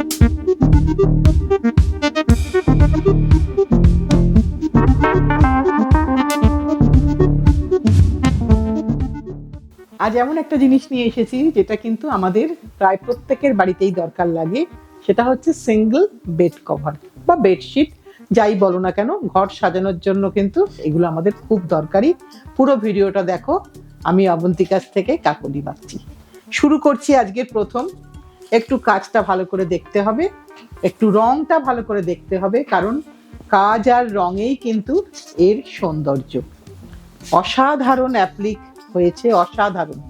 আজ এমন একটা জিনিস নিয়ে এসেছি যেটা কিন্তু আমাদের প্রায় প্রত্যেকের বাড়িতেই দরকার লাগে, সেটা হচ্ছে সিঙ্গেল বেড কভার বা বেডশিট, যাই বলো না কেন, ঘর সাজানোর জন্য কিন্তু এগুলো আমাদের খুব দরকারি। পুরো ভিডিওটা দেখো, আমি অবন্তিকার থেকে কাকলি বাগচি। শুরু করছি আজকের প্রথম। একটু কাজটা ভালো করে দেখতে হবে, একটু রংটা ভালো করে দেখতে হবে, কারণ কাজ আর রঙেই কিন্তু এর সৌন্দর্য। অসাধারণ অ্যাপ্লিক হয়েছে, অসাধারণ,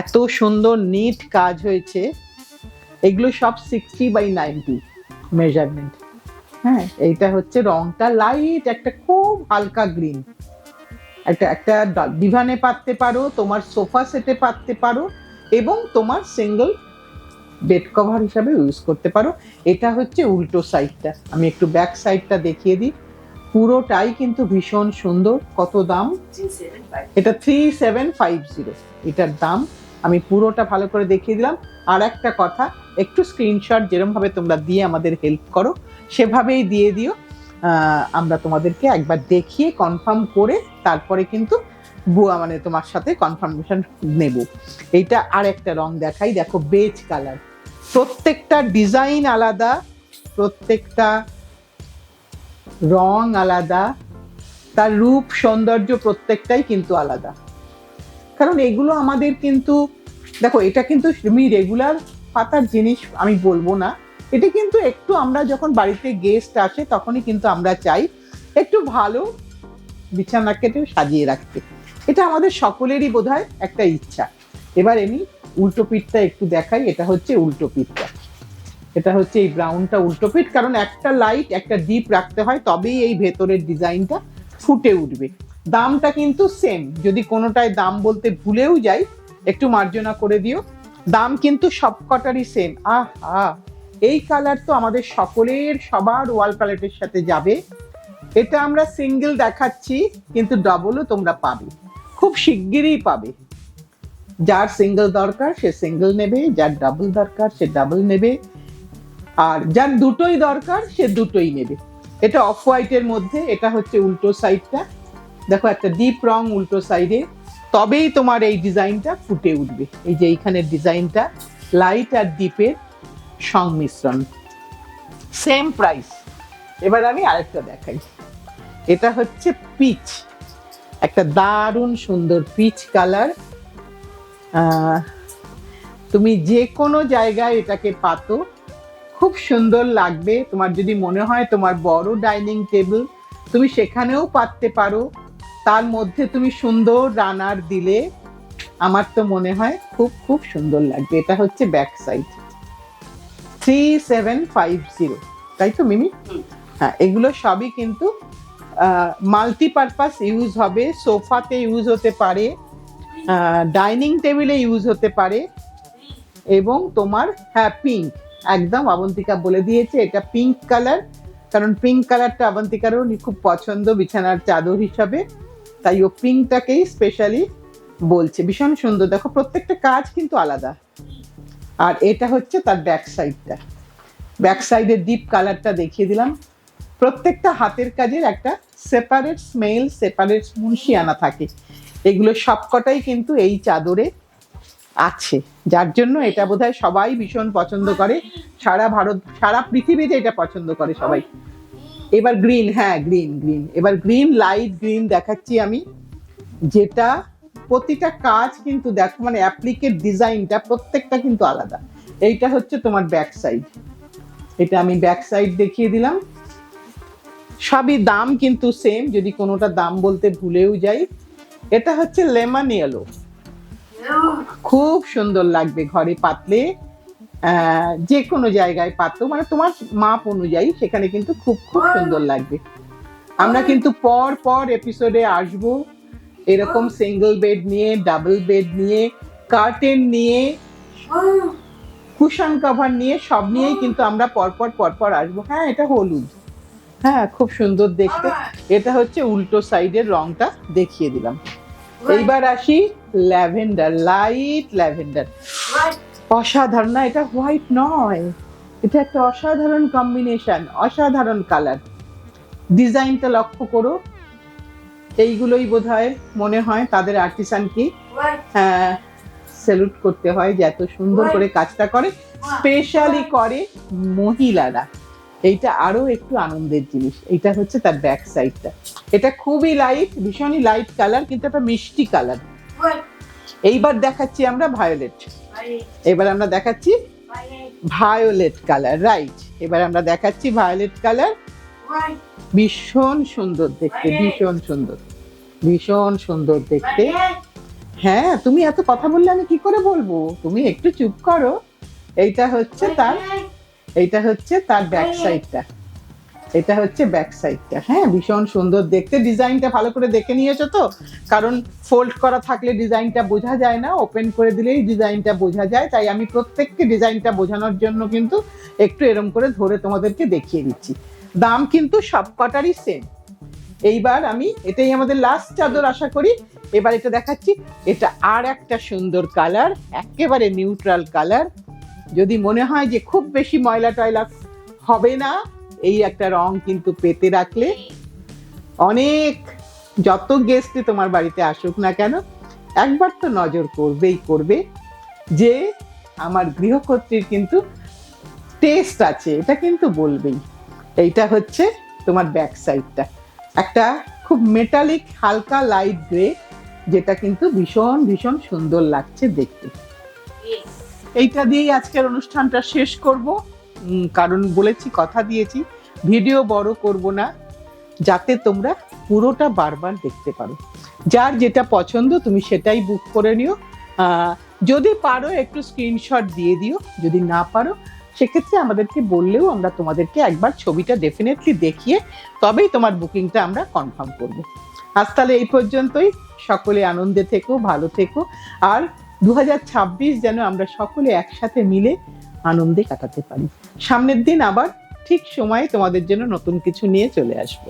এত সুন্দর নিট কাজ হয়েছে। এগুলো সব 60/90 মেজারমেন্ট। হ্যাঁ, এইটা হচ্ছে রংটা লাইট একটা খুব হালকা গ্রিন, একটা ডিভানে পাততে পারো, তোমার সোফা সেটে পাততে পারো, এবং তোমার সিঙ্গেল বেড কভার হিসাবে ইউজ করতে পারো। এটা হচ্ছে উল্টো সাইডটা, আমি একটু ব্যাক সাইডটা দেখিয়ে দিই। পুরোটাই কিন্তু ভীষণ সুন্দর। কত দাম? এটা 3750 এটার দাম। আমি পুরোটা ভালো করে দেখিয়ে দিলাম। আর একটা কথা, একটু স্ক্রিনশট যেরকম ভাবে তোমরা দিয়ে আমাদের হেল্প করো সেভাবেই দিয়ে দিও। আমরা তোমাদেরকে একবার দেখিয়ে কনফার্ম করে তারপরে কিন্তু মানে তোমার সাথে কনফার্মেশন নেব। এইটা আর একটা রং দেখাই, দেখো বেজ কালার। প্রত্যেকটা ডিজাইন আলাদা, প্রত্যেকটা রং আলাদা, তার রূপ সৌন্দর্য প্রত্যেকটাই কিন্তু আলাদা। কারণ এগুলো আমাদের কিন্তু, দেখো এটা কিন্তু তুমি রেগুলার পাতার জিনিস আমি বলবো না, এটা কিন্তু একটু আমরা যখন বাড়িতে গেস্ট আসে তখনই কিন্তু আমরা চাই একটু ভালো বিছানা কেটে সাজিয়ে রাখতে। এটা আমাদের সকলেরই বোধহয় একটা ইচ্ছা। এবার আমি উল্টো পিঠটা একটু দেখাই। এটা হচ্ছে উল্টো পিঠটা, এটা হচ্ছে এই ব্রাউনটা উল্টো পিঠ, কারণ একটা লাইট একটা ডিপ রাখতে হয়, তবেই এই ভেতরের ডিজাইনটা ফুটে উঠবে। দামটা কিন্তু সেম, যদি কোনোটায় দাম বলতে ভুলেও যাই একটু মার্জনা করে দিও। দাম কিন্তু সবকটারই সেম। এই কালার তো আমাদের সকলের সবার ওয়াল প্যালেটের সাথে যাবে। এটা আমরা সিঙ্গেল দেখাচ্ছি, কিন্তু ডাবলও তোমরা পাবে, খুব শিগগিরই পাবে। যার সিঙ্গেল দরকার সে সিঙ্গেল নেবে, যার ডাবল দরকার সে ডাবল নেবে, আর যার দুটোই দরকার সে দুটোই নেবে। এটা অফ হোয়াইটের মধ্যে, এটা হচ্ছে উল্টো সাইডটা, দেখো একটা ডিপ রং উল্টো সাইডে, তবেই তোমার এই ডিজাইনটা ফুটে উঠবে। এই যে এইখানের ডিজাইনটা লাইট আর ডিপের সংমিশ্রণ, সেম প্রাইস। এবার আমি আরেকটা দেখাই, এটা হচ্ছে পিচ, একটা দারুণ সুন্দর পিচ কালার। তুমি যে কোনো জায়গায় এটাকে পাতো, খুব সুন্দর লাগবে। তোমার যদি মনে হয় তোমার বড় ডাইনিং টেবিল, তুমি সেখানেও পাততে পারো, তার মধ্যে তুমি সুন্দর রানার দিলে আমার তো মনে হয় খুব খুব সুন্দর লাগবে। এটা হচ্ছে ব্যাক সাইড, 3750, তাই তো মিমি? হ্যাঁ, এগুলো সবই কিন্তু মাল্টিপারপাস ইউজ হবে, সোফাতে ইউজ হতে পারে, ডাইনিং টেবিলে ইউজ হতে পারে, এবং তোমার হ্যাঁ পিঙ্ক, একদম অবন্তিকা বলে দিয়েছে এটা পিঙ্ক কালার, কারণ পিঙ্ক কালারটা অবন্তিকারও খুব পছন্দ বিছানার চাদর হিসাবে, তাই ও পিঙ্কটাকেই স্পেশালি বলছে। ভীষণ সুন্দর, দেখো প্রত্যেকটা কাজ কিন্তু আলাদা। আর এটা হচ্ছে তার ব্যাক সাইডটা, ব্যাক সাইডের ডিপ কালারটা দেখিয়ে দিলাম। প্রত্যেকটা হাতের কাজের একটা সেপারেট স্মেল, সেপারেট মুন্সিয়ানা থাকে, এগুলো সবকটাই কিন্তু এই চাদরে আছে, যার জন্য এটা বোধহয় সবাই ভীষণ পছন্দ করে, সারা ভারত সারা পৃথিবীতে এটা পছন্দ করে সবাই। এবার গ্রিন, হ্যাঁ গ্রিন, এবার গ্রিন, লাইট গ্রিন দেখাচ্ছি আমি, যেটা প্রতিটা কাজ কিন্তু দেখো মানে অ্যাপ্লিকের ডিজাইনটা প্রত্যেকটা কিন্তু আলাদা। এইটা হচ্ছে তোমার ব্যাক সাইড, এটা আমি ব্যাক সাইড দেখিয়ে দিলাম। সবই দাম কিন্তু সেম, যদি কোনোটা দাম বলতে ভুলেও যাই। এটা হচ্ছে লেমন ইয়েলো, খুব সুন্দর লাগবে ঘরে পাতলে, যে কোনো জায়গায় পাতো, মানে তোমার মাপ অনুযায়ী সেখানে কিন্তু খুব খুব সুন্দর লাগবে। আমরা কিন্তু পর পর এপিসোডে আসবো এরকম সিঙ্গেল বেড নিয়ে, ডাবল বেড নিয়ে, কার্টেন নিয়ে, কুশন কভার নিয়ে, সব নিয়েই কিন্তু আমরা পরপর আসবো। হ্যাঁ, এটা হলুদ, হ্যাঁ খুব সুন্দর দেখতে। এটা হচ্ছে উল্টো সাইডের রংটা দেখিয়ে দিলাম। এইবার আসি ল্যাভেন্ডার, লাইট ল্যাভেন্ডার, অসাধারণ না? এটা হোয়াইট নয়, এটা একটা অসাধারণ কম্বিনেশন, অসাধারণ কালার। ডিজাইনটা লক্ষ্য করো, এইগুলোই বোধহয় মনে হয় তাদের আর্টিসানকে স্যালুট করতে হয় যে এত সুন্দর করে কাজটা করে, স্পেশালি করে মহিলারা। এইটা আরো একটু আনন্দের জিনিস। এটা হচ্ছে তার ব্যাক সাইডটা, এটা খুবই লাইট, ভীষণই লাইট কালার, কিন্তু একটা মিষ্টি কালার। এইবার দেখাচ্ছি আমরা ভায়োলেট, এবার আমরা দেখাচ্ছি ভায়োলেট কালার, রাইট। এবার আমরা দেখাচ্ছি ভায়োলেট কালার, ভীষণ সুন্দর দেখতে, ভীষণ সুন্দর, ভীষণ সুন্দর দেখতে। হ্যাঁ, তুমি এত কথা বললে আমি কি করে বলবো, তুমি একটু চুপ করো। এইটা হচ্ছে তার ব্যাক সাইডটা, এটা হচ্ছে ব্যাক সাইডটা। হ্যাঁ, ভীষণ সুন্দর দেখতে। ডিজাইনটা ভালো করে দেখে নিয়েছো তো? কারণ ফোল্ড করা থাকলে ডিজাইনটা বোঝা যায় না, ওপেন করে দিলেই ডিজাইনটা বোঝা যায়। তাই আমি প্রত্যেককে ডিজাইনটা বোঝানোর জন্য কিন্তু একটু এরম করে ধরে তোমাদেরকে দেখিয়ে দিচ্ছি। দাম কিন্তু সবকটারই সেম। এইবার আমি, এটাই আমাদের লাস্ট চাদর আশা করি। এবার এটা দেখাচ্ছি, এটা আর একটা সুন্দর কালার, একেবারে নিউট্রাল কালার। যদি মনে হয় যে খুব বেশি ময়লা টয়লা হবে না, এই একটা রং কিন্তু পেতে রাখলে অনেক, যত গেস্টে তোমার বাড়িতে আসুক না কেন, একবার তো নজর করবেই করবে যে আমার গৃহকর্ত্রীর কিন্তু টেস্ট আছে, এটা কিন্তু বলবেই। এইটা হচ্ছে তোমার ব্যাক সাইডটা, একটা খুব মেটালিক হালকা লাইট গ্রে, যেটা কিন্তু ভীষণ ভীষণ সুন্দর লাগছে দেখতে। এইটা দিয়েই আজকের অনুষ্ঠানটা শেষ করব, কারণ বলেছি, কথা দিয়েছি ভিডিও বড় করব না, যাতে তোমরা পুরোটা বারবার দেখতে পারো। যার যেটা পছন্দ তুমি সেটাই বুক করে নিও। যদি পারো একটু স্ক্রিনশট দিয়ে দিও, যদি না পারো সেক্ষেত্রে আমাদেরকে বললেও আমরা তোমাদেরকে একবার ছবিটা ডেফিনেটলি দেখিয়ে তবেই তোমার বুকিংটা আমরা কনফার্ম করব। আজ তাহলে এই পর্যন্তই। সকলে আনন্দে থেকো, ভালো থেকো, আর 2026 যেন আমরা সকলে একসাথে মিলে আনন্দে কাটাতে পারি। সামনের দিন আবার ঠিক সময়ে তোমাদের জন্য নতুন কিছু নিয়ে চলে আসবো।